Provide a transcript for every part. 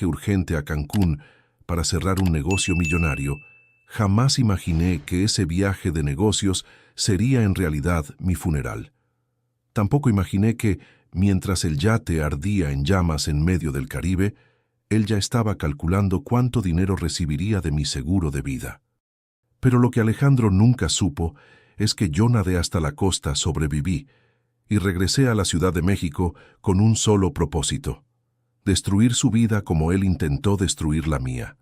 viaje urgente a Cancún para cerrar un negocio millonario, jamás imaginé que ese viaje de negocios sería en realidad mi funeral. Tampoco imaginé que, mientras el yate ardía en llamas en medio del Caribe, él ya estaba calculando cuánto dinero recibiría de mi seguro de vida. Pero lo que Alejandro nunca supo es que yo nadé hasta la costa, sobreviví, y regresé a la Ciudad de México con un solo propósito: destruir su vida como él intentó destruir la mía.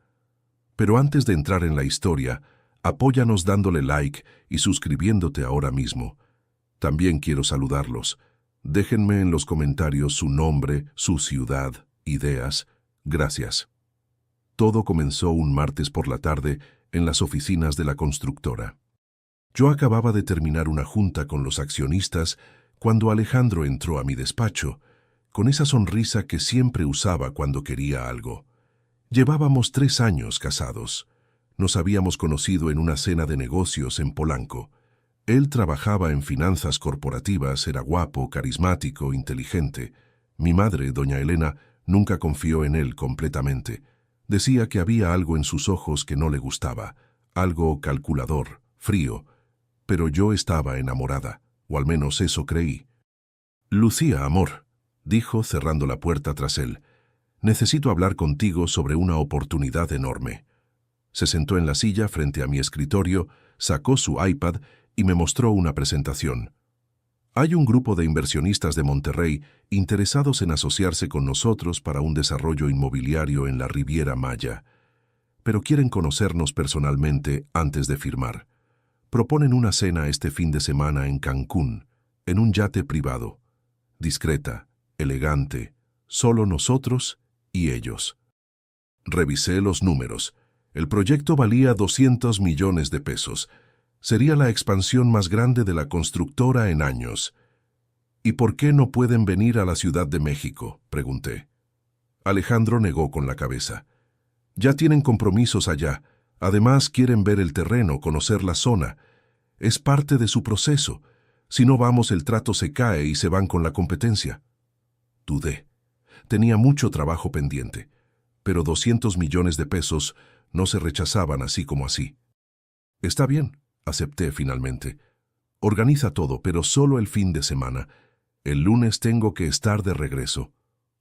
Pero antes de entrar en la historia, apóyanos dándole like y suscribiéndote ahora mismo. También quiero saludarlos. Déjenme en los comentarios su nombre, su ciudad, ideas. Gracias. Todo comenzó un martes por la tarde en las oficinas de la constructora. Yo acababa de terminar una junta con los accionistas cuando Alejandro entró a mi despacho, con esa sonrisa que siempre usaba cuando quería algo. Llevábamos 3 años casados. Nos habíamos conocido en una cena de negocios en Polanco. Él trabajaba en finanzas corporativas, era guapo, carismático, inteligente. Mi madre, doña Elena, nunca confió en él completamente. Decía que había algo en sus ojos que no le gustaba, algo calculador, frío. Pero yo estaba enamorada, o al menos eso creí. «Lucía, amor», dijo cerrando la puerta tras él, «necesito hablar contigo sobre una oportunidad enorme». Se sentó en la silla frente a mi escritorio, sacó su iPad y me mostró una presentación. «Hay un grupo de inversionistas de Monterrey interesados en asociarse con nosotros para un desarrollo inmobiliario en la Riviera Maya. Pero quieren conocernos personalmente antes de firmar. Proponen una cena este fin de semana en Cancún, en un yate privado. Discreta, elegante, solo nosotros y ellos». Revisé los números. El proyecto valía 200 millones de pesos. Sería la expansión más grande de la constructora en años. «¿Y por qué no pueden venir a la Ciudad de México?», pregunté. Alejandro negó con la cabeza. «Ya tienen compromisos allá. Además quieren ver el terreno, conocer la zona. Es parte de su proceso. Si no vamos, el trato se cae y se van con la competencia». Dudé. Tenía mucho trabajo pendiente, pero 200 millones de pesos no se rechazaban así como así. «Está bien», acepté finalmente. «Organiza todo, pero solo el fin de semana. El lunes tengo que estar de regreso».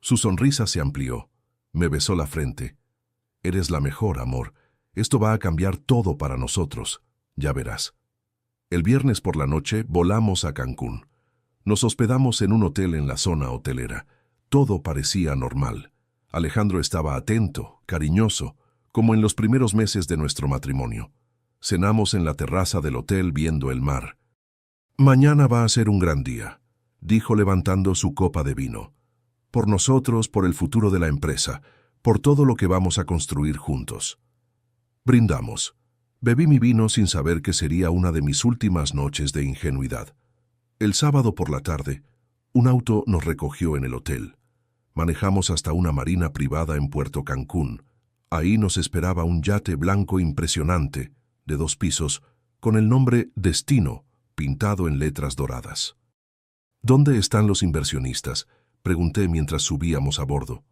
Su sonrisa se amplió. Me besó la frente. «Eres la mejor, amor. Esto va a cambiar todo para nosotros. Ya verás». El viernes por la noche volamos a Cancún. Nos hospedamos en un hotel en la zona hotelera. Todo parecía normal. Alejandro estaba atento, cariñoso, como en los primeros meses de nuestro matrimonio. Cenamos en la terraza del hotel viendo el mar. «Mañana va a ser un gran día», dijo levantando su copa de vino. «Por nosotros, por el futuro de la empresa, por todo lo que vamos a construir juntos». Brindamos. Bebí mi vino sin saber que sería una de mis últimas noches de ingenuidad. El sábado por la tarde, un auto nos recogió en el hotel. Manejamos hasta una marina privada en Puerto Cancún. Ahí nos esperaba un yate blanco impresionante, de 2 pisos, con el nombre Destino, pintado en letras doradas. «¿Dónde están los inversionistas?», pregunté mientras subíamos a bordo.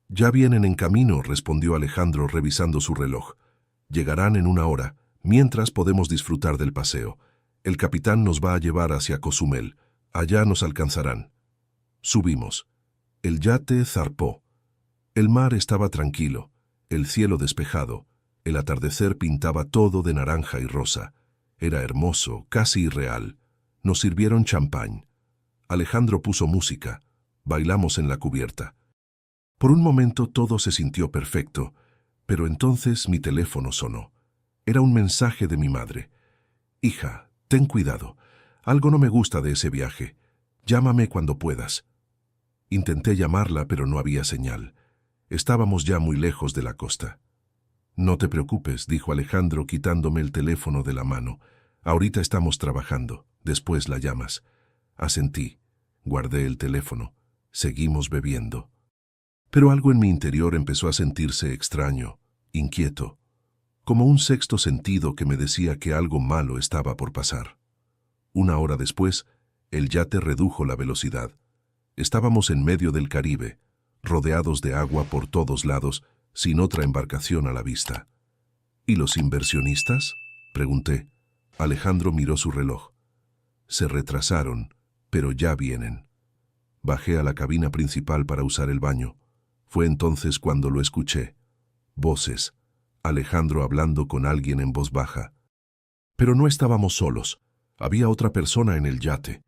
«Ya vienen en camino», respondió Alejandro revisando su reloj. «Llegarán en 1 hora, mientras podemos disfrutar del paseo. El capitán nos va a llevar hacia Cozumel. Allá nos alcanzarán». Subimos. El yate zarpó. El mar estaba tranquilo, el cielo despejado. El atardecer pintaba todo de naranja y rosa. Era hermoso, casi irreal. Nos sirvieron champán. Alejandro puso música. Bailamos en la cubierta. Por un momento todo se sintió perfecto, pero entonces mi teléfono sonó. Era un mensaje de mi madre. «Hija, ten cuidado. Algo no me gusta de ese viaje. Llámame cuando puedas». Intenté llamarla, pero no había señal. Estábamos ya muy lejos de la costa. «No te preocupes», dijo Alejandro quitándome el teléfono de la mano. «Ahorita estamos trabajando. Después la llamas». Asentí. Guardé el teléfono. Seguimos bebiendo. Pero algo en mi interior empezó a sentirse extraño, inquieto, como un sexto sentido que me decía que algo malo estaba por pasar. 1 hora después, el yate redujo la velocidad. Estábamos en medio del Caribe, rodeados de agua por todos lados, sin otra embarcación a la vista. ¿Y los inversionistas?, pregunté. Alejandro miró su reloj. Se retrasaron, pero ya vienen. Bajé a la cabina principal para usar el baño. Fue entonces cuando lo escuché. Voces. Alejandro hablando con alguien en voz baja. Pero no estábamos solos. Había otra persona en el yate.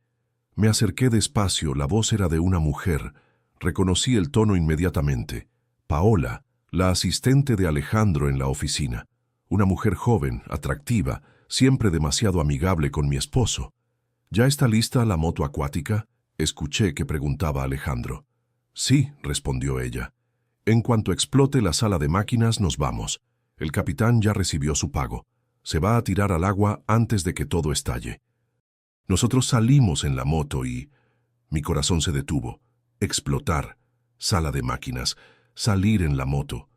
Me acerqué despacio, la voz era de una mujer. Reconocí el tono inmediatamente. Paola, la asistente de Alejandro en la oficina. Una mujer joven, atractiva, siempre demasiado amigable con mi esposo. ¿Ya está lista la moto acuática?, escuché que preguntaba Alejandro. Sí, respondió ella. En cuanto explote la sala de máquinas nos vamos. El capitán ya recibió su pago. Se va a tirar al agua antes de que todo estalle. Nosotros salimos en la moto y... Mi corazón se detuvo. Explotar. Sala de máquinas. Salir en la moto.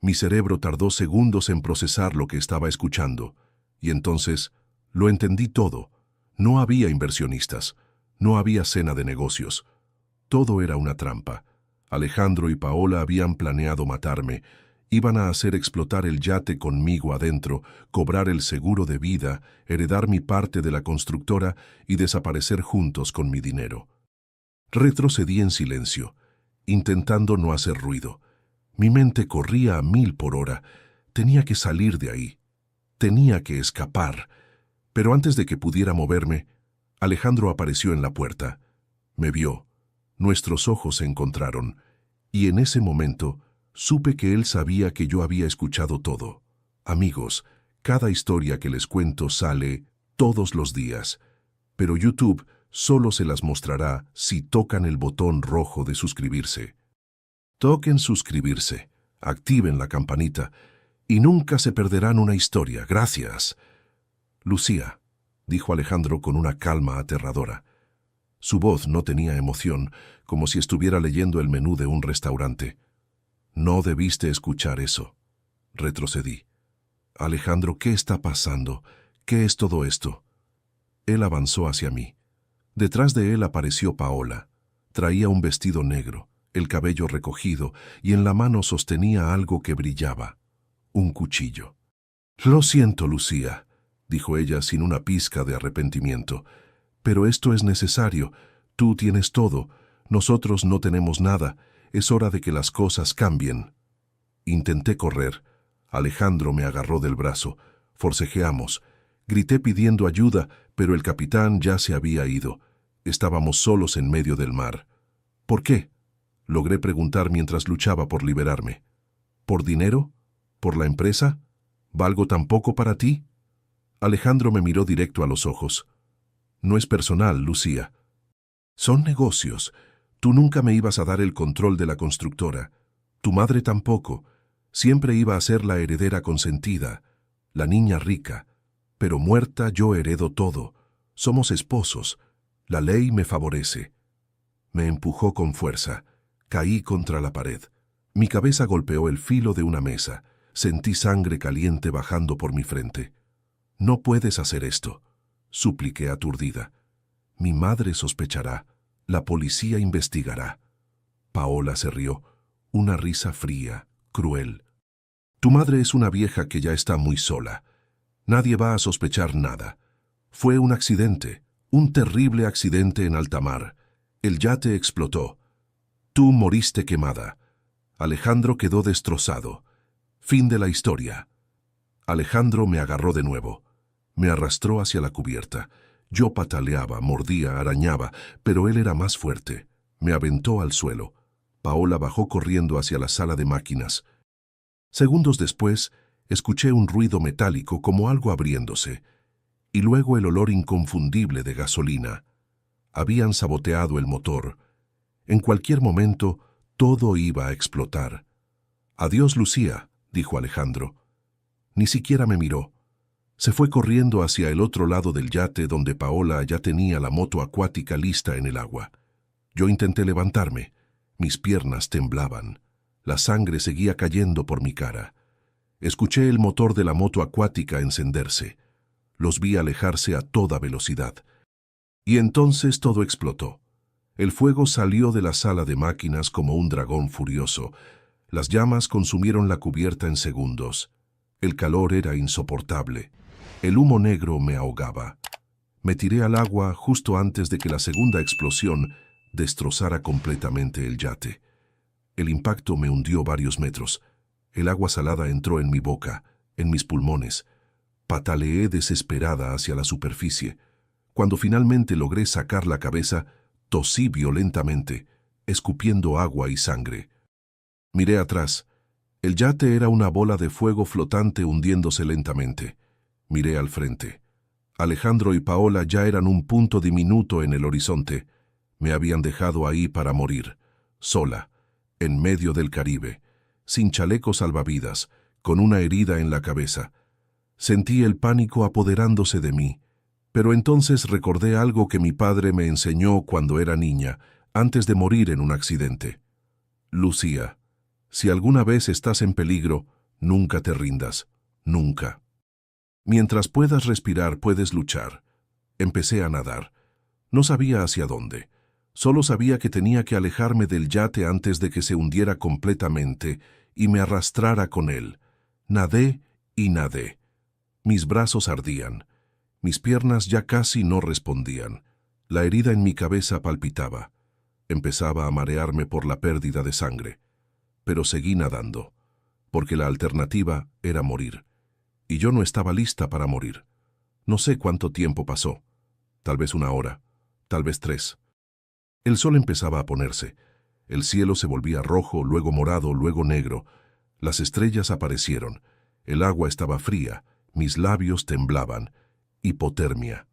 Mi cerebro tardó segundos en procesar lo que estaba escuchando. Y entonces lo entendí todo. No había inversionistas. No había cena de negocios. Todo era una trampa. Alejandro y Paola habían planeado matarme. Iban a hacer explotar el yate conmigo adentro, cobrar el seguro de vida, heredar mi parte de la constructora y desaparecer juntos con mi dinero. Retrocedí en silencio, intentando no hacer ruido. Mi mente corría a 1000 por hora. Tenía que salir de ahí. Tenía que escapar. Pero antes de que pudiera moverme, Alejandro apareció en la puerta. Me vio. Nuestros ojos se encontraron. Y en ese momento supe que él sabía que yo había escuchado todo. Amigos, cada historia que les cuento sale todos los días. Pero YouTube solo se las mostrará si tocan el botón rojo de suscribirse. Toquen suscribirse, activen la campanita y nunca se perderán una historia. Gracias. Lucía, dijo Alejandro con una calma aterradora. Su voz no tenía emoción, como si estuviera leyendo el menú de un restaurante. No debiste escuchar eso. Retrocedí. Alejandro, ¿qué está pasando? ¿Qué es todo esto? Él avanzó hacia mí. Detrás de él apareció Paola. Traía un vestido negro, el cabello recogido, y en la mano sostenía algo que brillaba. Un cuchillo. Lo siento, Lucía, dijo ella sin una pizca de arrepentimiento. Pero esto es necesario. Tú tienes todo. Nosotros no tenemos nada. Es hora de que las cosas cambien. Intenté correr. Alejandro me agarró del brazo. Forcejeamos. Grité pidiendo ayuda, pero el capitán ya se había ido. Estábamos solos en medio del mar. ¿Por qué?, logré preguntar mientras luchaba por liberarme. ¿Por dinero? ¿Por la empresa? ¿Valgo tan poco para ti? Alejandro me miró directo a los ojos. No es personal, Lucía. Son negocios. Tú nunca me ibas a dar el control de la constructora. Tu madre tampoco. Siempre iba a ser la heredera consentida, la niña rica. Pero muerta yo heredo todo. Somos esposos. La ley me favorece. Me empujó con fuerza. Caí contra la pared. Mi cabeza golpeó el filo de una mesa. Sentí sangre caliente bajando por mi frente. No puedes hacer esto, supliqué aturdida. Mi madre sospechará. La policía investigará. Paola se rió. Una risa fría, cruel. Tu madre es una vieja que ya está muy sola. Nadie va a sospechar nada. Fue un accidente, un terrible accidente en alta mar. El yate explotó. Tú moriste quemada. Alejandro quedó destrozado. Fin de la historia. Alejandro me agarró de nuevo. Me arrastró hacia la cubierta. Yo pataleaba, mordía, arañaba, pero él era más fuerte. Me aventó al suelo. Paola bajó corriendo hacia la sala de máquinas. Segundos después, escuché un ruido metálico como algo abriéndose, y luego el olor inconfundible de gasolina. Habían saboteado el motor. En cualquier momento, todo iba a explotar. Adiós, Lucía, dijo Alejandro. Ni siquiera me miró. Se fue corriendo hacia el otro lado del yate donde Paola ya tenía la moto acuática lista en el agua. Yo intenté levantarme. Mis piernas temblaban. La sangre seguía cayendo por mi cara. Escuché el motor de la moto acuática encenderse. Los vi alejarse a toda velocidad. Y entonces todo explotó. El fuego salió de la sala de máquinas como un dragón furioso. Las llamas consumieron la cubierta en segundos. El calor era insoportable. El humo negro me ahogaba. Me tiré al agua justo antes de que la segunda explosión destrozara completamente el yate. El impacto me hundió varios metros. El agua salada entró en mi boca, en mis pulmones. Pataleé desesperada hacia la superficie. Cuando finalmente logré sacar la cabeza, tosí violentamente, escupiendo agua y sangre. Miré atrás. El yate era una bola de fuego flotante hundiéndose lentamente. Miré al frente. Alejandro y Paola ya eran un punto diminuto en el horizonte. Me habían dejado ahí para morir, sola, en medio del Caribe, sin chaleco salvavidas, con una herida en la cabeza. Sentí el pánico apoderándose de mí, pero entonces recordé algo que mi padre me enseñó cuando era niña, antes de morir en un accidente. Lucía, si alguna vez estás en peligro, nunca te rindas, nunca. Mientras puedas respirar, puedes luchar. Empecé a nadar. No sabía hacia dónde. Solo sabía que tenía que alejarme del yate antes de que se hundiera completamente y me arrastrara con él. Nadé y nadé. Mis brazos ardían. Mis piernas ya casi no respondían. La herida en mi cabeza palpitaba. Empezaba a marearme por la pérdida de sangre. Pero seguí nadando, porque la alternativa era morir. Y yo no estaba lista para morir. No sé cuánto tiempo pasó. Tal vez 1 hora, tal vez 3. El sol empezaba a ponerse. El cielo se volvía rojo, luego morado, luego negro. Las estrellas aparecieron. El agua estaba fría. Mis labios temblaban. Hipotermia.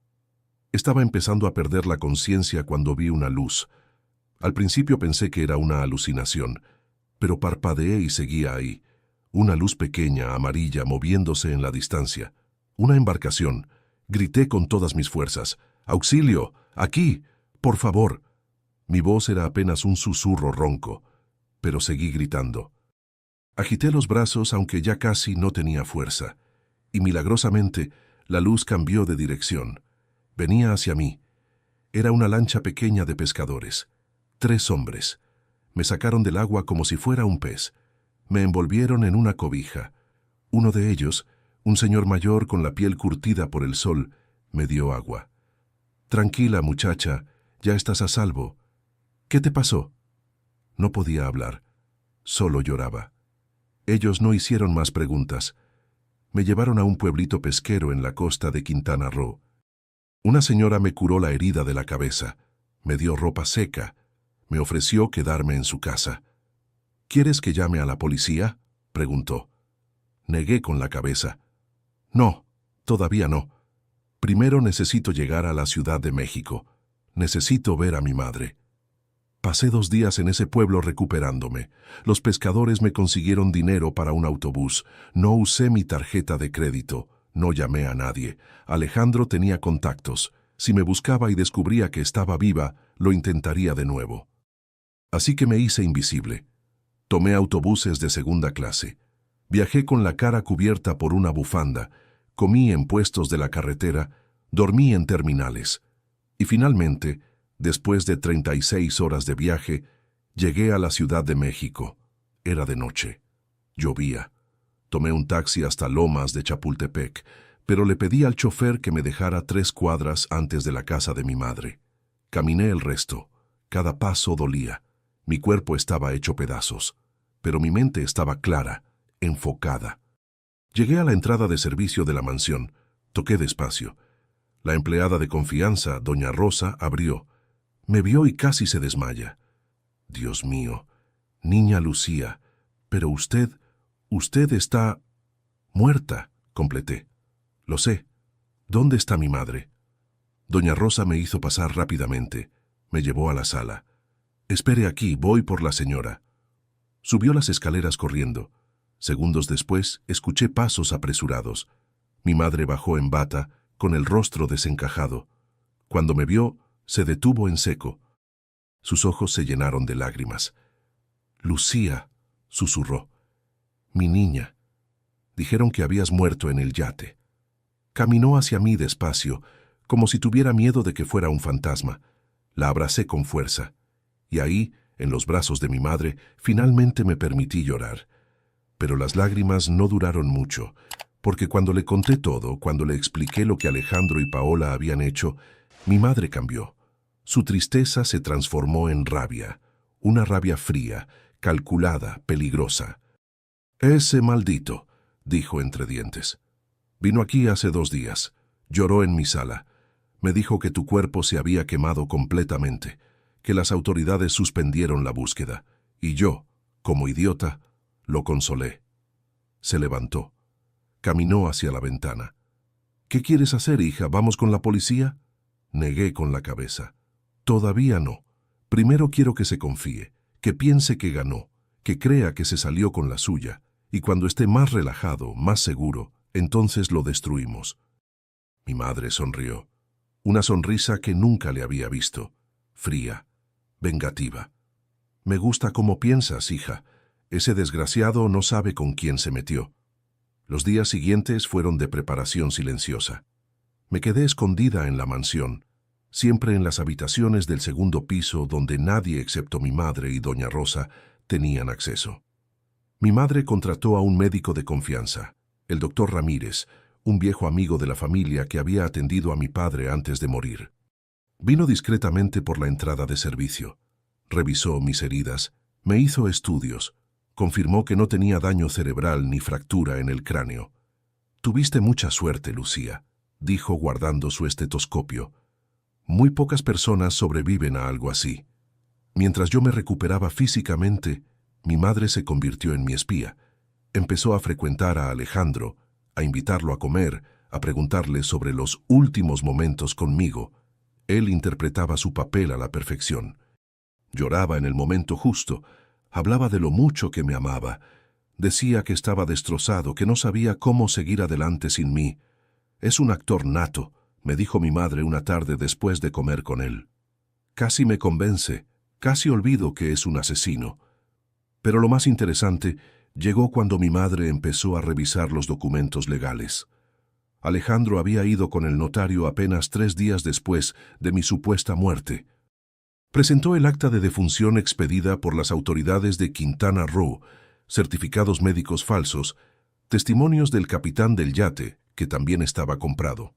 Estaba empezando a perder la conciencia cuando vi una luz. Al principio pensé que era una alucinación, pero parpadeé y seguía ahí. Una luz pequeña, amarilla, moviéndose en la distancia. Una embarcación. Grité con todas mis fuerzas. ¡Auxilio! ¡Aquí! ¡Por favor! Mi voz era apenas un susurro ronco, pero seguí gritando. Agité los brazos aunque ya casi no tenía fuerza, y milagrosamente la luz cambió de dirección. Venía hacia mí. Era una lancha pequeña de pescadores. 3 hombres. Me sacaron del agua como si fuera un pez. Me envolvieron en una cobija. Uno de ellos, un señor mayor con la piel curtida por el sol, me dio agua. «Tranquila, muchacha, ya estás a salvo». «¿Qué te pasó?» No podía hablar. Solo lloraba. Ellos no hicieron más preguntas. Me llevaron a un pueblito pesquero en la costa de Quintana Roo. Una señora me curó la herida de la cabeza. Me dio ropa seca. Me ofreció quedarme en su casa. «¿Quieres que llame a la policía?», preguntó. Negué con la cabeza. «No, todavía no. Primero necesito llegar a la Ciudad de México. Necesito ver a mi madre». Pasé 2 días en ese pueblo recuperándome. Los pescadores me consiguieron dinero para un autobús. No usé mi tarjeta de crédito. No llamé a nadie. Alejandro tenía contactos. Si me buscaba y descubría que estaba viva, lo intentaría de nuevo. Así que me hice invisible. Tomé autobuses de 2ª clase. Viajé con la cara cubierta por una bufanda. Comí en puestos de la carretera. Dormí en terminales. Y finalmente, después de 36 horas de viaje, llegué a la Ciudad de México. Era de noche. Llovía. Tomé un taxi hasta Lomas de Chapultepec, pero le pedí al chofer que me dejara 3 cuadras antes de la casa de mi madre. Caminé el resto. Cada paso dolía. Mi cuerpo estaba hecho pedazos, pero mi mente estaba clara, enfocada. Llegué a la entrada de servicio de la mansión. Toqué despacio. La empleada de confianza, doña Rosa, abrió. Me vio y casi se desmaya. «Dios mío, niña Lucía, pero usted está muerta», completé. «Lo sé. ¿Dónde está mi madre?» Doña Rosa me hizo pasar rápidamente. Me llevó a la sala. «Espere aquí, voy por la señora». Subió las escaleras corriendo. Segundos después, escuché pasos apresurados. Mi madre bajó en bata, con el rostro desencajado. Cuando me vio, se detuvo en seco. Sus ojos se llenaron de lágrimas. «Lucía», susurró. «Mi niña. Dijeron que habías muerto en el yate». Caminó hacia mí despacio, como si tuviera miedo de que fuera un fantasma. La abracé con fuerza, y ahí, en los brazos de mi madre, finalmente me permití llorar. Pero las lágrimas no duraron mucho, porque cuando le conté todo, cuando le expliqué lo que Alejandro y Paola habían hecho, mi madre cambió. Su tristeza se transformó en rabia, una rabia fría, calculada, peligrosa. «Ese maldito», dijo entre dientes. «Vino aquí hace 2 días. Lloró en mi sala. Me dijo que tu cuerpo se había quemado completamente, que las autoridades suspendieron la búsqueda. Y yo, como idiota, lo consolé». Se levantó. Caminó hacia la ventana. «¿Qué quieres hacer, hija? ¿Vamos con la policía?» Negué con la cabeza. «Todavía no. Primero quiero que se confíe, que piense que ganó, que crea que se salió con la suya, y cuando esté más relajado, más seguro, entonces lo destruimos». Mi madre sonrió. Una sonrisa que nunca le había visto. Fría, vengativa. «Me gusta cómo piensas, hija. Ese desgraciado no sabe con quién se metió». Los días siguientes fueron de preparación silenciosa. Me quedé escondida en la mansión, siempre en las habitaciones del segundo piso donde nadie excepto mi madre y doña Rosa tenían acceso. Mi madre contrató a un médico de confianza, el doctor Ramírez, un viejo amigo de la familia que había atendido a mi padre antes de morir. Vino discretamente por la entrada de servicio. Revisó mis heridas, me hizo estudios, confirmó que no tenía daño cerebral ni fractura en el cráneo. «Tuviste mucha suerte, Lucía», dijo guardando su estetoscopio. «Muy pocas personas sobreviven a algo así». Mientras yo me recuperaba físicamente, mi madre se convirtió en mi espía. Empezó a frecuentar a Alejandro, a invitarlo a comer, a preguntarle sobre los últimos momentos conmigo. Él interpretaba su papel a la perfección. Lloraba en el momento justo, hablaba de lo mucho que me amaba. Decía que estaba destrozado, que no sabía cómo seguir adelante sin mí. «Es un actor nato», me dijo mi madre una tarde después de comer con él. Casi me convence, casi olvido que es un asesino. Pero lo más interesante llegó cuando mi madre empezó a revisar los documentos legales. Alejandro había ido con el notario apenas 3 días después de mi supuesta muerte. Presentó el acta de defunción expedida por las autoridades de Quintana Roo, certificados médicos falsos, testimonios del capitán del yate, que también estaba comprado.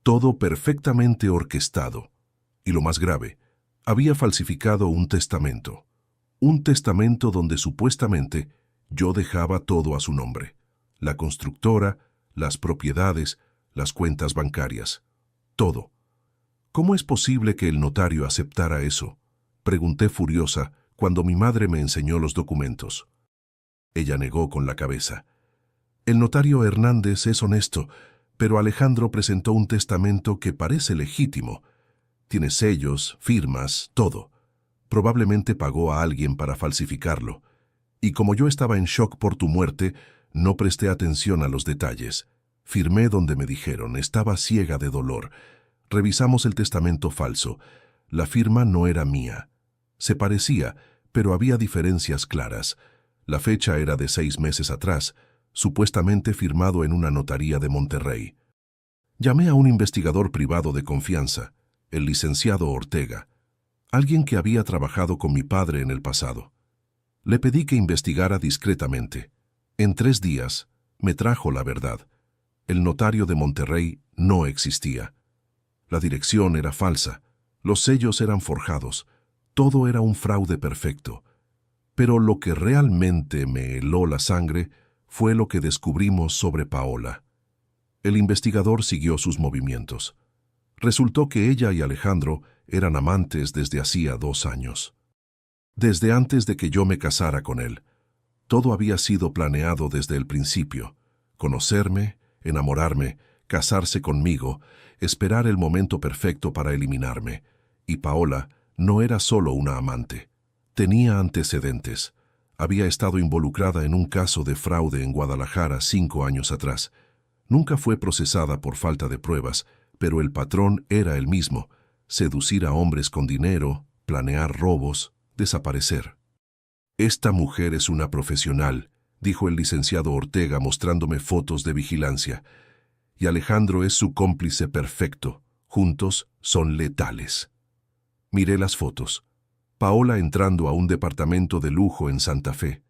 Todo perfectamente orquestado. Y lo más grave, había falsificado un testamento. Un testamento donde supuestamente yo dejaba todo a su nombre. La constructora, las propiedades, las cuentas bancarias. Todo. «¿Cómo es posible que el notario aceptara eso?», pregunté furiosa cuando mi madre me enseñó los documentos. Ella negó con la cabeza. «El notario Hernández es honesto, pero Alejandro presentó un testamento que parece legítimo. Tiene sellos, firmas, todo. Probablemente pagó a alguien para falsificarlo. Y como yo estaba en shock por tu muerte, no presté atención a los detalles. Firmé donde me dijeron, estaba ciega de dolor. Revisamos el testamento falso. La firma no era mía. Se parecía, pero había diferencias claras. La fecha era de 6 meses atrás, supuestamente firmado en una notaría de Monterrey. Llamé a un investigador privado de confianza, el licenciado Ortega, alguien que había trabajado con mi padre en el pasado. Le pedí que investigara discretamente. En 3 días me trajo la verdad. El notario de Monterrey no existía. La dirección era falsa, los sellos eran forjados, todo era un fraude perfecto. Pero lo que realmente me heló la sangre fue lo que descubrimos sobre Paola. El investigador siguió sus movimientos. Resultó que ella y Alejandro eran amantes desde hacía 2 años. Desde antes de que yo me casara con él. Todo había sido planeado desde el principio. Conocerme, enamorarme, casarse conmigo, esperar el momento perfecto para eliminarme. Y Paola no era solo una amante. Tenía antecedentes. Había estado involucrada en un caso de fraude en Guadalajara 5 años atrás. Nunca fue procesada por falta de pruebas, pero el patrón era el mismo: seducir a hombres con dinero, planear robos, desaparecer. «Esta mujer es una profesional», dijo el licenciado Ortega mostrándome fotos de vigilancia. «Y Alejandro es su cómplice perfecto. Juntos son letales». Miré las fotos. Paola entrando a un departamento de lujo en Santa Fe.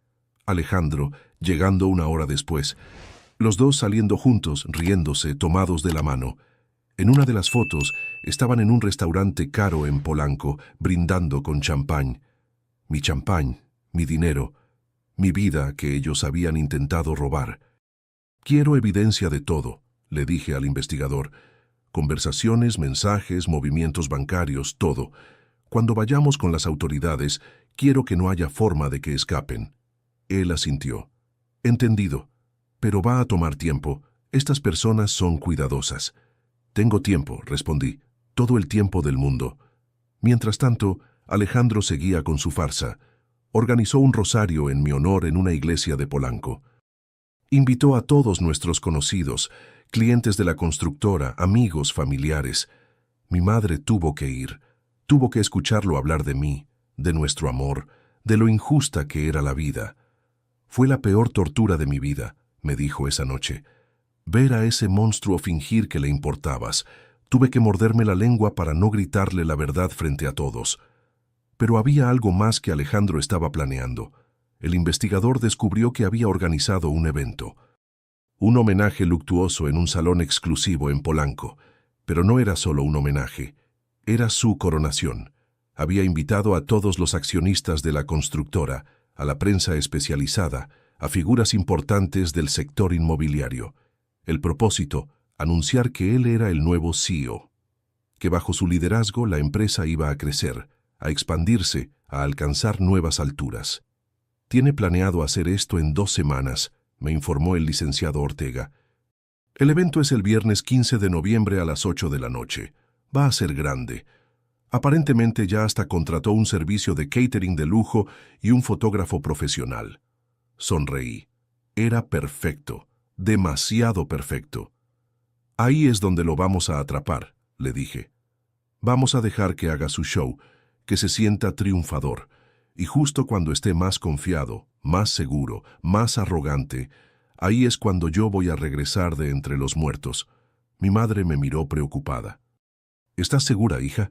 Alejandro llegando una hora después. Los dos saliendo juntos, riéndose, tomados de la mano. En una de las fotos estaban en un restaurante caro en Polanco, brindando con champán. Mi champán, mi dinero, mi vida que ellos habían intentado robar. Quiero evidencia de todo, le dije al investigador. Conversaciones, mensajes, movimientos bancarios, todo. Cuando vayamos con las autoridades, quiero que no haya forma de que escapen. Él asintió. Entendido. Pero va a tomar tiempo. Estas personas son cuidadosas. Tengo tiempo, respondí. Todo el tiempo del mundo. Mientras tanto, Alejandro seguía con su farsa. Organizó un rosario en mi honor en una iglesia de Polanco. Invitó a todos nuestros conocidos, clientes de la constructora, amigos, familiares. Mi madre tuvo que ir. Tuvo que escucharlo hablar de mí, de nuestro amor, de lo injusta que era la vida. Fue la peor tortura de mi vida, me dijo esa noche. Ver a ese monstruo fingir que le importabas. Tuve que morderme la lengua para no gritarle la verdad frente a todos. Pero había algo más que Alejandro estaba planeando. El investigador descubrió que había organizado un evento. Un homenaje luctuoso en un salón exclusivo en Polanco. Pero no era solo un homenaje. Era su coronación. Había invitado a todos los accionistas de la constructora, a la prensa especializada, a figuras importantes del sector inmobiliario. El propósito, anunciar que él era el nuevo CEO, que bajo su liderazgo la empresa iba a crecer, a expandirse, a alcanzar nuevas alturas. Tiene planeado hacer esto en 2 semanas, me informó el licenciado Ortega. El evento es el viernes 15 de noviembre a las 8 de la noche. Va a ser grande. Aparentemente ya hasta contrató un servicio de catering de lujo y un fotógrafo profesional. Sonreí. Era perfecto, demasiado perfecto. Ahí es donde lo vamos a atrapar, le dije. Vamos a dejar que haga su show, que se sienta triunfador, y justo cuando esté más confiado, más seguro, más arrogante, ahí es cuando yo voy a regresar de entre los muertos. Mi madre me miró preocupada. ¿Estás segura, hija?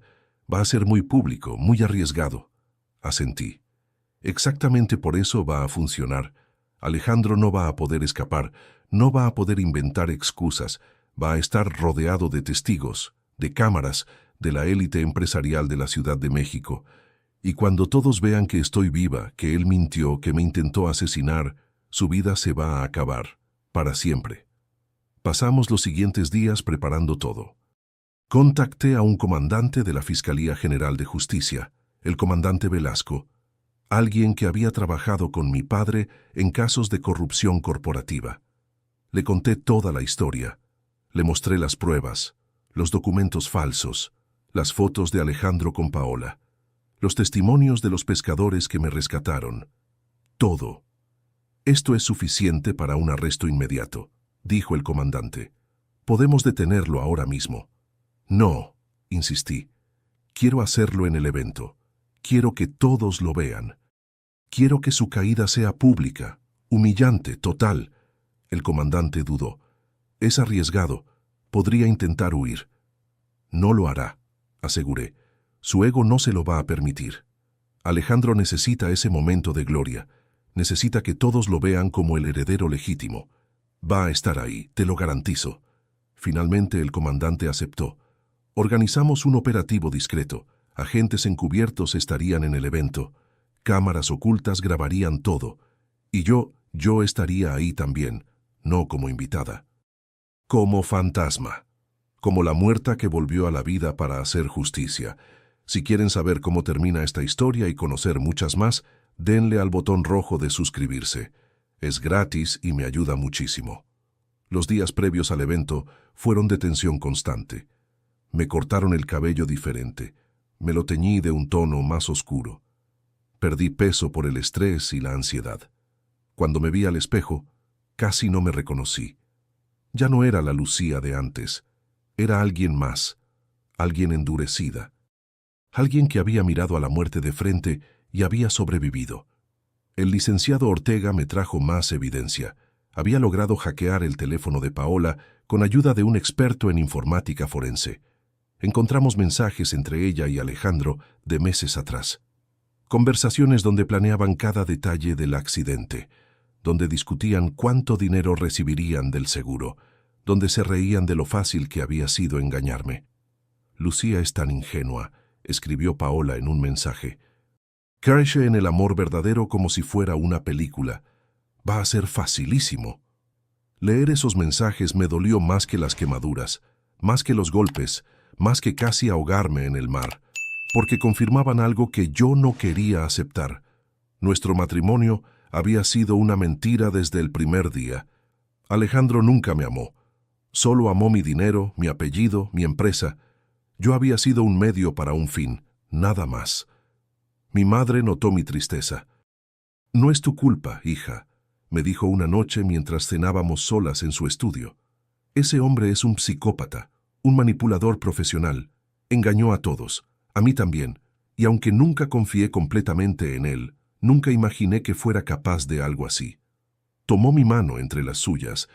Va a ser muy público, muy arriesgado. Asentí. Exactamente por eso va a funcionar. Alejandro no va a poder escapar, no va a poder inventar excusas, va a estar rodeado de testigos, de cámaras, de la élite empresarial de la Ciudad de México. Y cuando todos vean que estoy viva, que él mintió, que me intentó asesinar, su vida se va a acabar, para siempre. Pasamos los siguientes días preparando todo. Contacté a un comandante de la Fiscalía General de Justicia, el comandante Velasco, alguien que había trabajado con mi padre en casos de corrupción corporativa. Le conté toda la historia, le mostré las pruebas, los documentos falsos, las fotos de Alejandro con Paola, los testimonios de los pescadores que me rescataron. Todo. Esto es suficiente para un arresto inmediato, dijo el comandante. Podemos detenerlo ahora mismo. No, insistí. Quiero hacerlo en el evento. Quiero que todos lo vean. Quiero que su caída sea pública, humillante, total. El comandante dudó. Es arriesgado. Podría intentar huir. No lo hará, aseguré. Su ego no se lo va a permitir. Alejandro necesita ese momento de gloria. Necesita que todos lo vean como el heredero legítimo. Va a estar ahí, te lo garantizo. Finalmente el comandante aceptó. Organizamos un operativo discreto. Agentes encubiertos estarían en el evento. Cámaras ocultas grabarían todo. Y yo estaría ahí también, no como invitada. Como fantasma. Como la muerta que volvió a la vida para hacer justicia. Si quieren saber cómo termina esta historia y conocer muchas más, denle al botón rojo de suscribirse. Es gratis y me ayuda muchísimo. Los días previos al evento fueron de tensión constante. Me cortaron el cabello diferente. Me lo teñí de un tono más oscuro. Perdí peso por el estrés y la ansiedad. Cuando me vi al espejo, casi no me reconocí. Ya no era la Lucía de antes. Era alguien más, alguien endurecida. Alguien que había mirado a la muerte de frente y había sobrevivido. El licenciado Ortega me trajo más evidencia. Había logrado hackear el teléfono de Paola con ayuda de un experto en informática forense. Encontramos mensajes entre ella y Alejandro de meses atrás. Conversaciones donde planeaban cada detalle del accidente, donde discutían cuánto dinero recibirían del seguro, donde se reían de lo fácil que había sido engañarme. «Lucía es tan ingenua», escribió Paola en un mensaje. «Crece en el amor verdadero como si fuera una película. Va a ser facilísimo». Leer esos mensajes me dolió más que las quemaduras, más que los golpes, más que casi ahogarme en el mar, porque confirmaban algo que yo no quería aceptar. Nuestro matrimonio había sido una mentira desde el primer día. Alejandro nunca me amó. Solo amó mi dinero, mi apellido, mi empresa. Yo había sido un medio para un fin, nada más. Mi madre notó mi tristeza. «No es tu culpa, hija», me dijo una noche mientras cenábamos solas en su estudio. «Ese hombre es un psicópata, un manipulador profesional. Engañó a todos, a mí también, y aunque nunca confié completamente en él, nunca imaginé que fuera capaz de algo así». Tomó mi mano entre las suyas,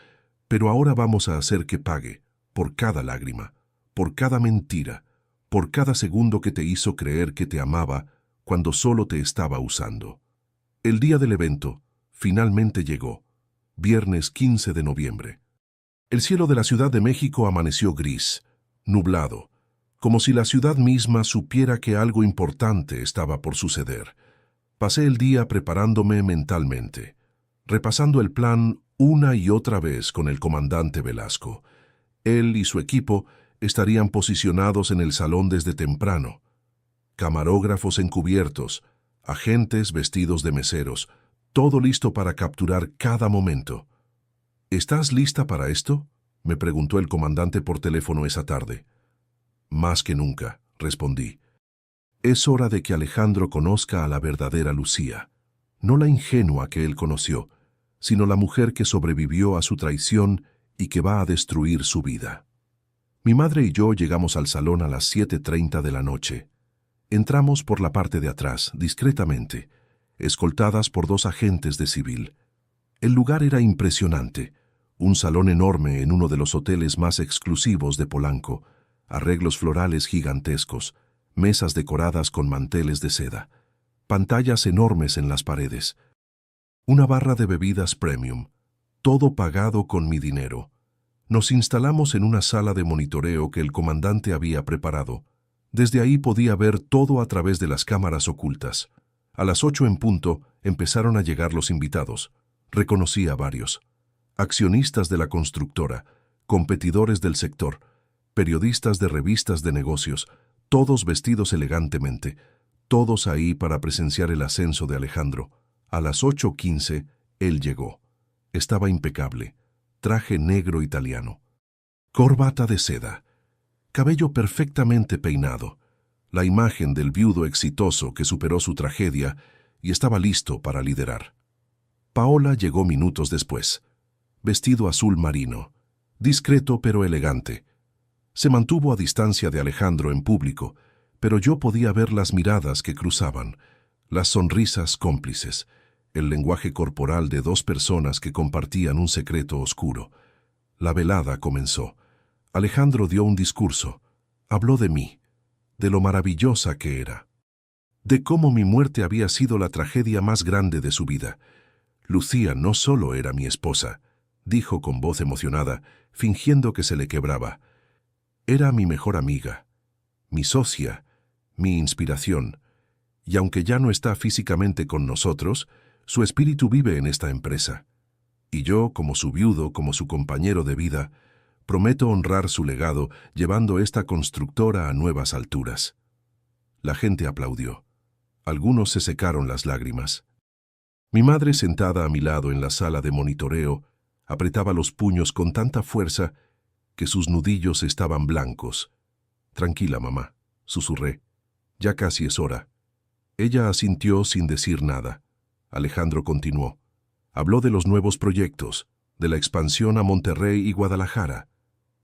«Pero ahora vamos a hacer que pague, por cada lágrima, por cada mentira, por cada segundo que te hizo creer que te amaba cuando solo te estaba usando». El día del evento finalmente llegó, viernes 15 de noviembre. El cielo de la Ciudad de México amaneció gris, nublado, como si la ciudad misma supiera que algo importante estaba por suceder. Pasé el día preparándome mentalmente, repasando el plan una y otra vez con el comandante Velasco. Él y su equipo estarían posicionados en el salón desde temprano. Camarógrafos encubiertos, agentes vestidos de meseros, todo listo para capturar cada momento. «¿Estás lista para esto?», me preguntó el comandante por teléfono esa tarde. «Más que nunca», respondí. «Es hora de que Alejandro conozca a la verdadera Lucía, no la ingenua que él conoció, sino la mujer que sobrevivió a su traición y que va a destruir su vida». Mi madre y yo llegamos al salón a las 7:30 de la noche. Entramos por la parte de atrás, discretamente, escoltadas por 2 agentes de civil. El lugar era impresionante, un salón enorme en uno de los hoteles más exclusivos de Polanco, arreglos florales gigantescos, mesas decoradas con manteles de seda, pantallas enormes en las paredes, una barra de bebidas premium, todo pagado con mi dinero. Nos instalamos en una sala de monitoreo que el comandante había preparado. Desde ahí podía ver todo a través de las cámaras ocultas. A las 8 en punto empezaron a llegar los invitados. Reconocí a varios. Accionistas de la constructora, competidores del sector, periodistas de revistas de negocios, todos vestidos elegantemente, todos ahí para presenciar el ascenso de Alejandro. A las 8:15 él llegó. Estaba impecable, traje negro italiano, corbata de seda, cabello perfectamente peinado, la imagen del viudo exitoso que superó su tragedia y estaba listo para liderar. Paola llegó minutos después, vestido azul marino, discreto pero elegante. Se mantuvo a distancia de Alejandro en público, pero yo podía ver las miradas que cruzaban, las sonrisas cómplices, el lenguaje corporal de 2 personas que compartían un secreto oscuro. La velada comenzó. Alejandro dio un discurso. Habló de mí, de lo maravillosa que era, de cómo mi muerte había sido la tragedia más grande de su vida. «Lucía no solo era mi esposa», dijo con voz emocionada, fingiendo que se le quebraba. «Era mi mejor amiga, mi socia, mi inspiración, y aunque ya no está físicamente con nosotros, su espíritu vive en esta empresa. Y yo, como su viudo, como su compañero de vida, prometo honrar su legado llevando esta constructora a nuevas alturas». La gente aplaudió. Algunos se secaron las lágrimas. Mi madre, sentada a mi lado en la sala de monitoreo, apretaba los puños con tanta fuerza que sus nudillos estaban blancos. «Tranquila, mamá», susurré. «Ya casi es hora». Ella asintió sin decir nada. Alejandro continuó. Habló de los nuevos proyectos, de la expansión a Monterrey y Guadalajara,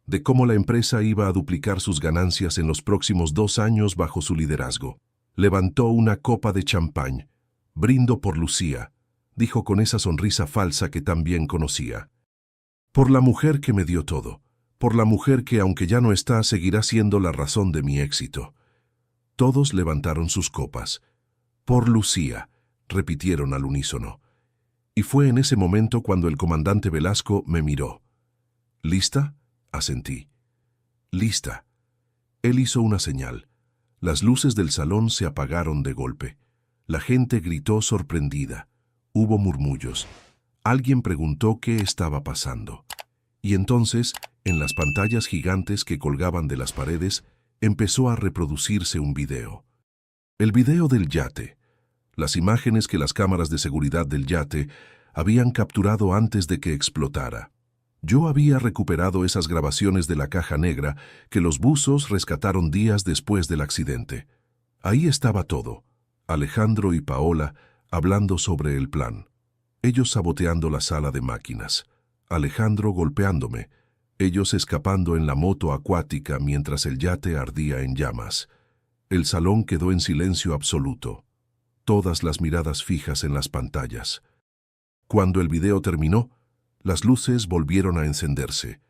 de cómo la empresa iba a duplicar sus ganancias en los próximos 2 años bajo su liderazgo. Levantó una copa de champán. «Brindo por Lucía», dijo con esa sonrisa falsa que tan bien conocía. «Por la mujer que me dio todo, por la mujer que, aunque ya no está, seguirá siendo la razón de mi éxito. Todos levantaron sus copas. Por Lucía, repitieron al unísono. Y fue en ese momento cuando el comandante Velasco me miró. ¿Lista? Asentí. Lista. Él hizo una señal. Las luces del salón se apagaron de golpe. La gente gritó sorprendida. Hubo murmullos. Alguien preguntó qué estaba pasando. Y entonces, en las pantallas gigantes que colgaban de las paredes, empezó a reproducirse un video. El video del yate. Las imágenes que las cámaras de seguridad del yate habían capturado antes de que explotara. Yo había recuperado esas grabaciones de la caja negra que los buzos rescataron días después del accidente. Ahí estaba todo. Alejandro y Paola hablando sobre el plan. Ellos saboteando la sala de máquinas. Alejandro golpeándome. Ellos escapando en la moto acuática mientras el yate ardía en llamas. El salón quedó en silencio absoluto. Todas las miradas fijas en las pantallas. Cuando el video terminó, las luces volvieron a encenderse,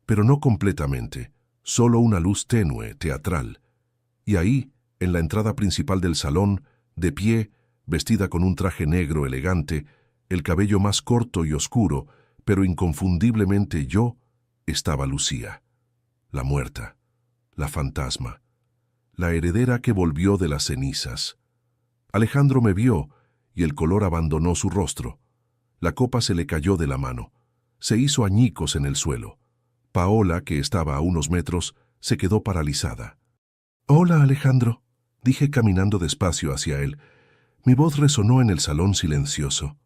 pero no completamente, solo una luz tenue, teatral. Y ahí, en la entrada principal del salón, de pie, vestida con un traje negro elegante, el cabello más corto y oscuro, pero inconfundiblemente yo, estaba Lucía, la muerta, la fantasma, la heredera que volvió de las cenizas. Alejandro me vio y el color abandonó su rostro. La copa se le cayó de la mano. Se hizo añicos en el suelo. Paola, que estaba a unos metros, se quedó paralizada. «Hola, Alejandro», dije caminando despacio hacia él. Mi voz resonó en el salón silencioso.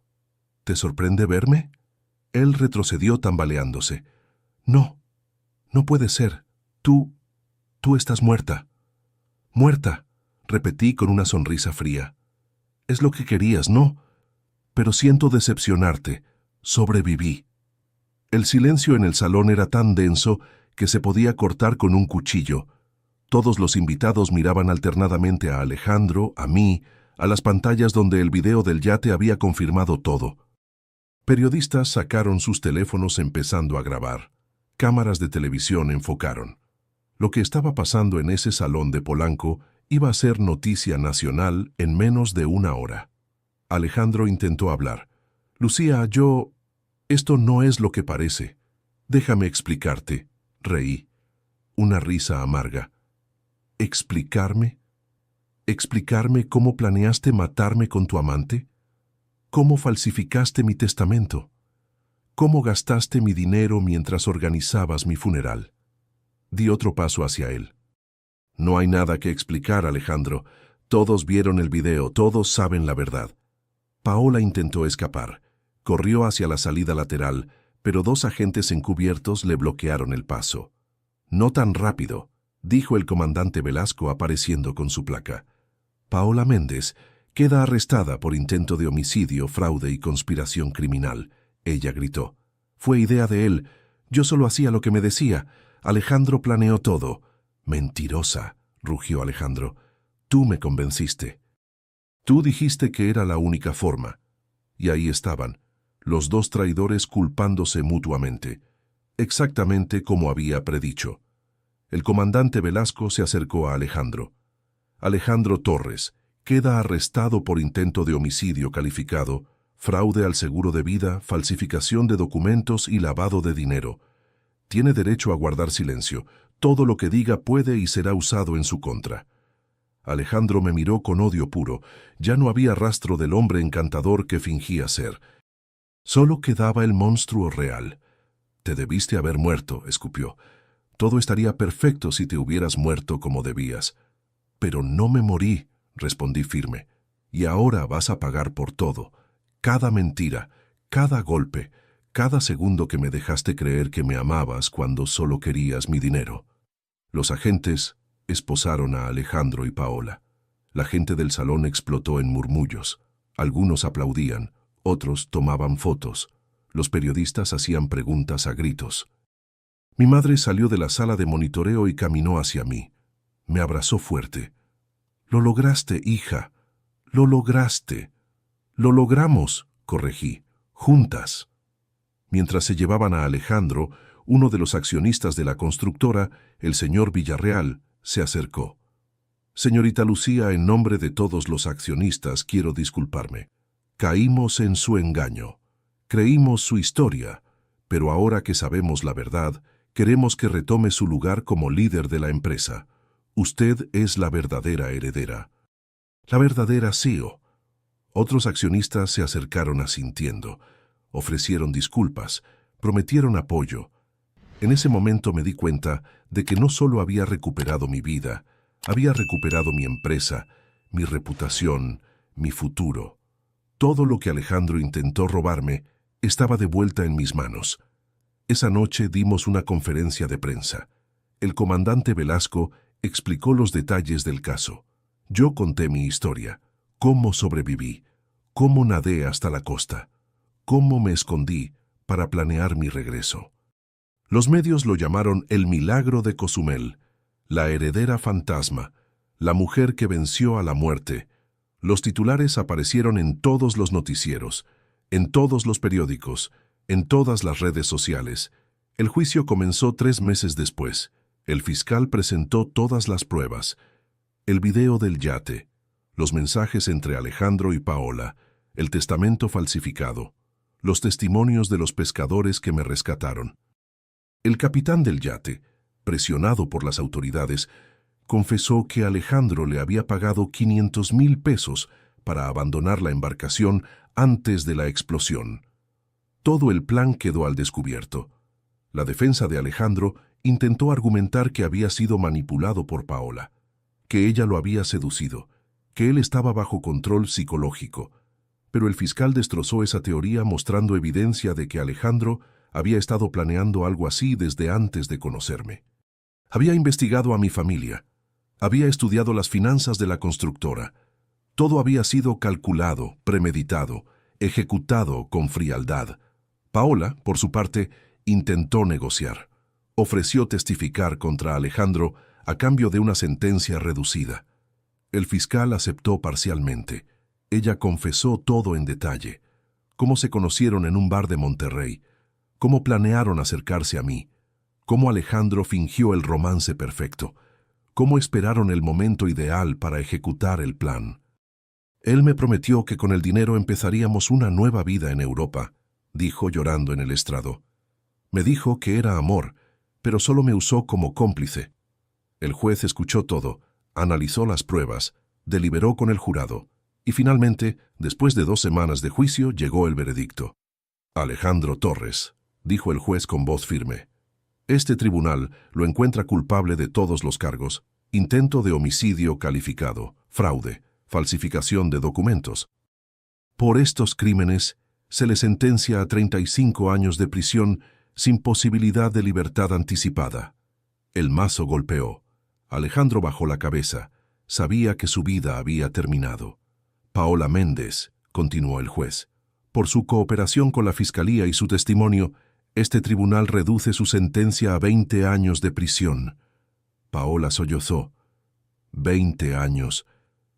«¿Te sorprende verme?» Él retrocedió tambaleándose. «No, no puede ser. Tú estás muerta». «Muerta», repetí con una sonrisa fría. «Es lo que querías, ¿no? Pero siento decepcionarte. Sobreviví». El silencio en el salón era tan denso que se podía cortar con un cuchillo. Todos los invitados miraban alternadamente a Alejandro, a mí, a las pantallas donde el video del yate había confirmado todo. Periodistas sacaron sus teléfonos empezando a grabar. Cámaras de televisión enfocaron. Lo que estaba pasando en ese salón de Polanco iba a ser noticia nacional en menos de una hora. Alejandro intentó hablar. «Lucía, esto no es lo que parece. Déjame explicarte», reí. Una risa amarga. «¿Explicarme? ¿Explicarme cómo planeaste matarme con tu amante? ¿Cómo falsificaste mi testamento? ¿Cómo gastaste mi dinero mientras organizabas mi funeral?» Di otro paso hacia él. «No hay nada que explicar, Alejandro. Todos vieron el video, todos saben la verdad». Paola intentó escapar. Corrió hacia la salida lateral, pero dos agentes encubiertos le bloquearon el paso. «No tan rápido», dijo el comandante Velasco apareciendo con su placa. «Paola Méndez queda arrestada por intento de homicidio, fraude y conspiración criminal», ella gritó. «Fue idea de él. Yo solo hacía lo que me decía. Alejandro planeó todo». «Mentirosa», rugió Alejandro. «Tú me convenciste. Tú dijiste que era la única forma». Y ahí estaban, los dos traidores culpándose mutuamente, exactamente como había predicho. El comandante Velasco se acercó a Alejandro. «Alejandro Torres queda arrestado por intento de homicidio calificado, fraude al seguro de vida, falsificación de documentos y lavado de dinero. Tiene derecho a guardar silencio. Todo lo que diga puede y será usado en su contra». Alejandro me miró con odio puro. Ya no había rastro del hombre encantador que fingía ser. Solo quedaba el monstruo real. «Te debiste haber muerto», escupió. «Todo estaría perfecto si te hubieras muerto como debías». «Pero no me morí», respondí firme. «Y ahora vas a pagar por todo. Cada mentira, cada golpe, cada segundo que me dejaste creer que me amabas cuando solo querías mi dinero». Los agentes esposaron a Alejandro y Paola. La gente del salón explotó en murmullos. Algunos aplaudían, otros tomaban fotos. Los periodistas hacían preguntas a gritos. Mi madre salió de la sala de monitoreo y caminó hacia mí. Me abrazó fuerte. «Lo lograste, hija. Lo lograste». «Lo logramos», corregí. «Juntas». Mientras se llevaban a Alejandro, Uno de los accionistas de la constructora, el señor Villarreal, se acercó. Señorita Lucía, en nombre de todos los accionistas, quiero disculparme. Caímos en su engaño. Creímos su historia, pero ahora que sabemos la verdad, queremos que retome su lugar como líder de la empresa. Usted es la verdadera heredera. La verdadera CEO. Otros accionistas se acercaron asintiendo, ofrecieron disculpas, prometieron apoyo. En ese momento me di cuenta de que no solo había recuperado mi vida, había recuperado mi empresa, mi reputación, mi futuro. Todo lo que Alejandro intentó robarme estaba de vuelta en mis manos. Esa noche dimos una conferencia de prensa. El comandante Velasco explicó los detalles del caso. Yo conté mi historia, cómo sobreviví, cómo nadé hasta la costa, cómo me escondí para planear mi regreso. Los medios lo llamaron el milagro de Cozumel, la heredera fantasma, la mujer que venció a la muerte. Los titulares aparecieron en todos los noticieros, en todos los periódicos, en todas las redes sociales. El juicio comenzó 3 meses después. El fiscal presentó todas las pruebas. El video del yate, los mensajes entre Alejandro y Paola, el testamento falsificado, los testimonios de los pescadores que me rescataron. El capitán del yate, presionado por las autoridades, confesó que Alejandro le había pagado 500,000 pesos para abandonar la embarcación antes de la explosión. Todo el plan quedó al descubierto. La defensa de Alejandro intentó argumentar que había sido manipulado por Paola, que ella lo había seducido, que él estaba bajo control psicológico. Pero el fiscal destrozó esa teoría mostrando evidencia de que Alejandro había estado planeando algo así desde antes de conocerme. Había investigado a mi familia, había estudiado las finanzas de la constructora. Todo había sido calculado, premeditado, ejecutado con frialdad. Paola, por su parte, intentó negociar. Ofreció testificar contra Alejandro a cambio de una sentencia reducida. El fiscal aceptó parcialmente. Ella confesó todo en detalle. Cómo se conocieron en un bar de Monterrey, cómo planearon acercarse a mí, cómo Alejandro fingió el romance perfecto, cómo esperaron el momento ideal para ejecutar el plan. Él me prometió que con el dinero empezaríamos una nueva vida en Europa, dijo llorando en el estrado. Me dijo que era amor, pero solo me usó como cómplice. El juez escuchó todo, analizó las pruebas, deliberó con el jurado, y finalmente, después de 2 semanas de juicio, llegó el veredicto. Alejandro Torres, dijo el juez con voz firme. Este tribunal lo encuentra culpable de todos los cargos: intento de homicidio calificado, fraude, falsificación de documentos. Por estos crímenes, se le sentencia a 35 años de prisión sin posibilidad de libertad anticipada. El mazo golpeó. Alejandro bajó la cabeza. Sabía que su vida había terminado. Paola Méndez, continuó el juez, por su cooperación con la fiscalía y su testimonio, este tribunal reduce su sentencia a 20 años de prisión. Paola sollozó. 20 años.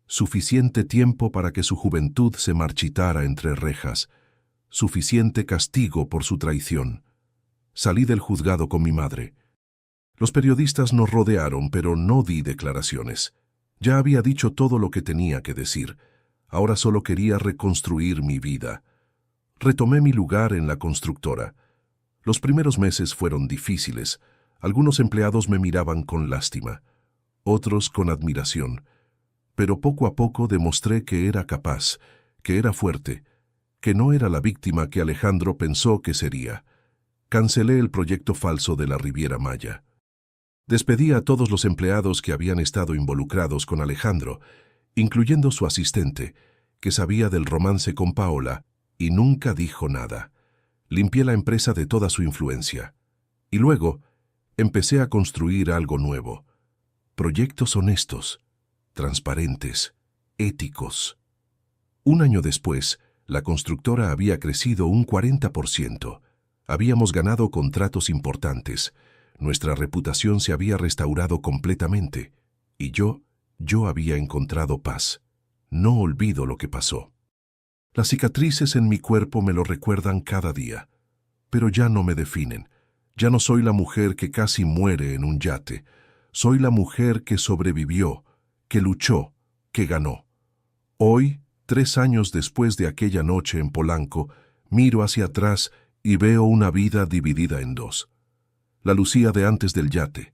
Suficiente tiempo para que su juventud se marchitara entre rejas. Suficiente castigo por su traición. Salí del juzgado con mi madre. Los periodistas nos rodearon, pero no di declaraciones. Ya había dicho todo lo que tenía que decir. Ahora solo quería reconstruir mi vida. Retomé mi lugar en la constructora. Los primeros meses fueron difíciles. Algunos empleados me miraban con lástima, otros con admiración. Pero poco a poco demostré que era capaz, que era fuerte, que no era la víctima que Alejandro pensó que sería. Cancelé el proyecto falso de la Riviera Maya. Despedí a todos los empleados que habían estado involucrados con Alejandro, incluyendo su asistente, que sabía del romance con Paola y nunca dijo nada. Limpié la empresa de toda su influencia. Y luego empecé a construir algo nuevo. Proyectos honestos, transparentes, éticos. 1 año después, la constructora había crecido un 40%. Habíamos ganado contratos importantes. Nuestra reputación se había restaurado completamente. Y yo había encontrado paz. No olvido lo que pasó. Las cicatrices en mi cuerpo me lo recuerdan cada día, pero ya no me definen. Ya no soy la mujer que casi muere en un yate. Soy la mujer que sobrevivió, que luchó, que ganó. Hoy, 3 años después de aquella noche en Polanco, miro hacia atrás y veo una vida dividida en dos. La Lucía de antes del yate,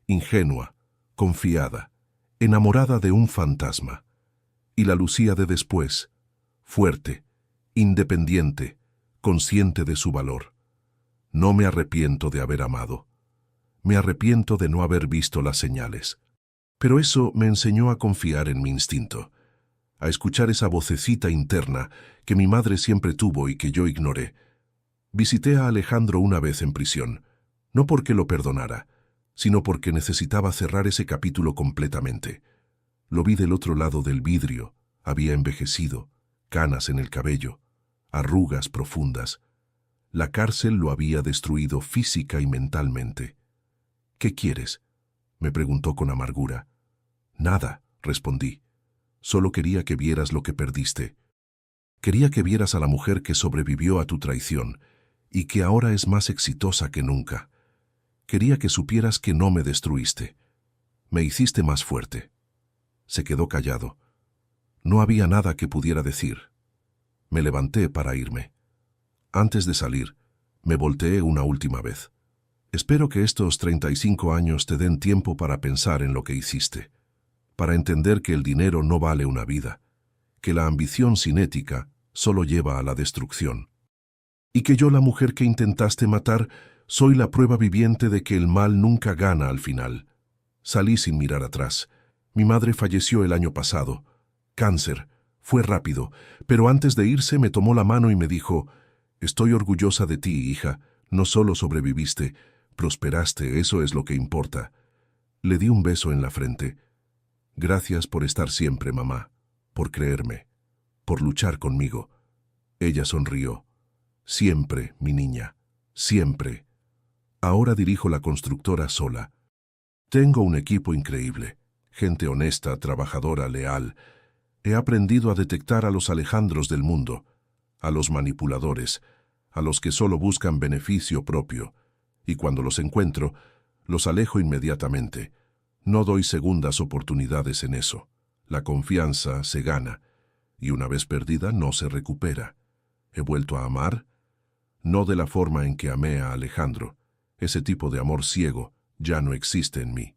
ingenua, confiada, enamorada de un fantasma. Y la Lucía de después, fuerte, independiente, consciente de su valor. No me arrepiento de haber amado. Me arrepiento de no haber visto las señales. Pero eso me enseñó a confiar en mi instinto, a escuchar esa vocecita interna que mi madre siempre tuvo y que yo ignoré. Visité a Alejandro una vez en prisión, no porque lo perdonara, sino porque necesitaba cerrar ese capítulo completamente. Lo vi del otro lado del vidrio, había envejecido, canas en el cabello, arrugas profundas. La cárcel lo había destruido física y mentalmente. «¿Qué quieres?», me preguntó con amargura. «Nada», respondí. «Solo quería que vieras lo que perdiste. Quería que vieras a la mujer que sobrevivió a tu traición y que ahora es más exitosa que nunca. Quería que supieras que no me destruiste. Me hiciste más fuerte». Se quedó callado. No había nada que pudiera decir. Me levanté para irme. Antes de salir, me volteé una última vez. Espero que estos 35 años te den tiempo para pensar en lo que hiciste, para entender que el dinero no vale una vida, que la ambición sin ética solo lleva a la destrucción, y que yo, la mujer que intentaste matar, soy la prueba viviente de que el mal nunca gana al final. Salí sin mirar atrás. Mi madre falleció el año pasado. Cáncer. Fue rápido, pero antes de irse me tomó la mano y me dijo: «Estoy orgullosa de ti, hija. No solo sobreviviste, prosperaste, eso es lo que importa». Le di un beso en la frente. «Gracias por estar siempre, mamá, por creerme, por luchar conmigo». Ella sonrió. «Siempre, mi niña, siempre». Ahora dirijo la constructora sola. Tengo un equipo increíble, gente honesta, trabajadora, leal. He aprendido a detectar a los Alejandros del mundo, a los manipuladores, a los que solo buscan beneficio propio, y cuando los encuentro, los alejo inmediatamente. No doy segundas oportunidades en eso. La confianza se gana, y una vez perdida no se recupera. ¿He vuelto a amar? No de la forma en que amé a Alejandro. Ese tipo de amor ciego ya no existe en mí.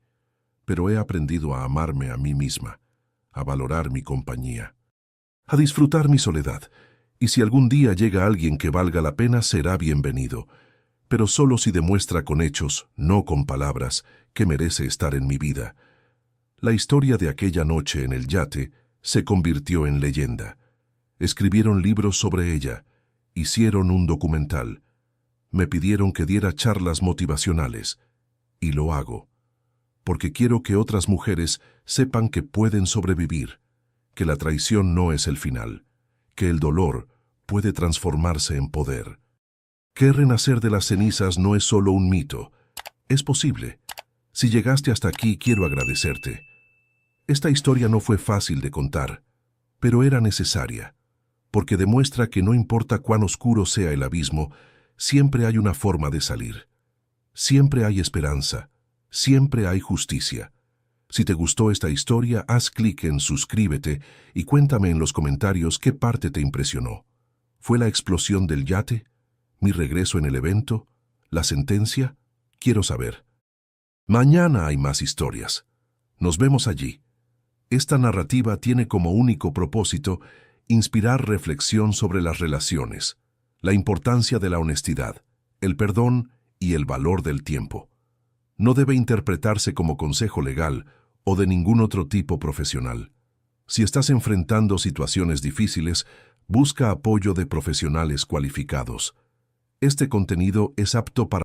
Pero he aprendido a amarme a mí misma, a valorar mi compañía, a disfrutar mi soledad. Y si algún día llega alguien que valga la pena, será bienvenido, pero solo si demuestra con hechos, no con palabras, que merece estar en mi vida. La historia de aquella noche en el yate se convirtió en leyenda. Escribieron libros sobre ella, hicieron un documental. Me pidieron que diera charlas motivacionales, y lo hago, porque quiero que otras mujeres sepan que pueden sobrevivir, que la traición no es el final, que el dolor puede transformarse en poder, que renacer de las cenizas no es solo un mito, es posible. Si llegaste hasta aquí, quiero agradecerte. Esta historia no fue fácil de contar, pero era necesaria, porque demuestra que no importa cuán oscuro sea el abismo, siempre hay una forma de salir. Siempre hay esperanza, siempre hay justicia. Si te gustó esta historia, haz clic en suscríbete y cuéntame en los comentarios qué parte te impresionó. ¿Fue la explosión del yate? ¿Mi regreso en el evento? ¿La sentencia? Quiero saber. Mañana hay más historias. Nos vemos allí. Esta narrativa tiene como único propósito inspirar reflexión sobre las relaciones, la importancia de la honestidad, el perdón y el valor del tiempo. No debe interpretarse como consejo legal o de ningún otro tipo profesional. Si estás enfrentando situaciones difíciles, busca apoyo de profesionales cualificados. Este contenido es apto para